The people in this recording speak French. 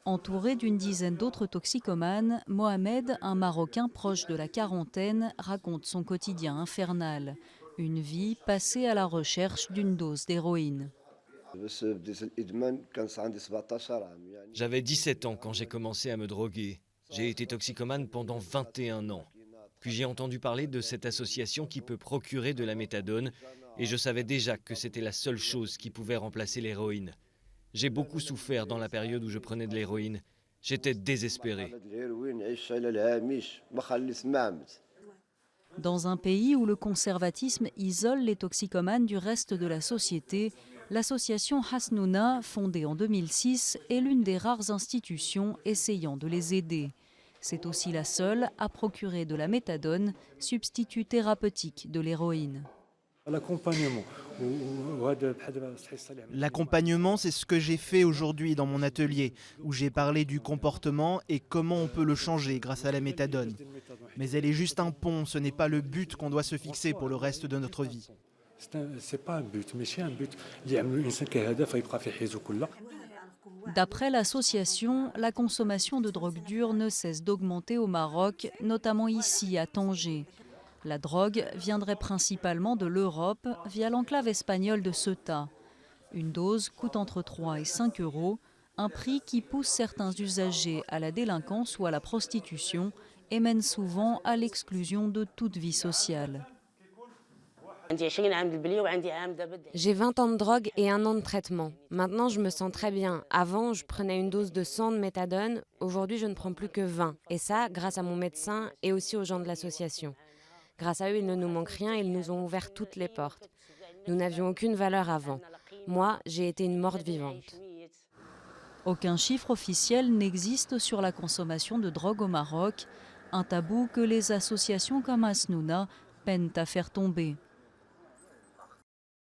Entouré d'une dizaine d'autres toxicomanes, Mohamed, un Marocain proche de la quarantaine, raconte son quotidien infernal. Une vie passée à la recherche d'une dose d'héroïne. J'avais 17 ans quand j'ai commencé à me droguer. J'ai été toxicomane pendant 21 ans. Puis j'ai entendu parler de cette association qui peut procurer de la méthadone et je savais déjà que c'était la seule chose qui pouvait remplacer l'héroïne. J'ai beaucoup souffert dans la période où je prenais de l'héroïne. J'étais désespéré. Dans un pays où le conservatisme isole les toxicomanes du reste de la société, l'association Hasnouna, fondée en 2006, est l'une des rares institutions essayant de les aider. C'est aussi la seule à procurer de la méthadone, substitut thérapeutique de l'héroïne. L'accompagnement, c'est ce que j'ai fait aujourd'hui dans mon atelier, où j'ai parlé du comportement et comment on peut le changer grâce à la méthadone. Mais elle est juste un pont, ce n'est pas le but qu'on doit se fixer pour le reste de notre vie. D'après l'association, la consommation de drogue dure ne cesse d'augmenter au Maroc, notamment ici à Tanger. La drogue viendrait principalement de l'Europe via l'enclave espagnole de Ceuta. Une dose coûte entre 3 et 5 euros, un prix qui pousse certains usagers à la délinquance ou à la prostitution et mène souvent à l'exclusion de toute vie sociale. J'ai 20 ans de drogue et 1 an de traitement. Maintenant, je me sens très bien. Avant, je prenais une dose de 100 de méthadone. Aujourd'hui, je ne prends plus que 20. Et ça, grâce à mon médecin et aussi aux gens de l'association. Grâce à eux, il ne nous manque rien, ils nous ont ouvert toutes les portes. Nous n'avions aucune valeur avant. Moi, j'ai été une morte vivante. Aucun chiffre officiel n'existe sur la consommation de drogue au Maroc, un tabou que les associations comme Hasnouna peinent à faire tomber.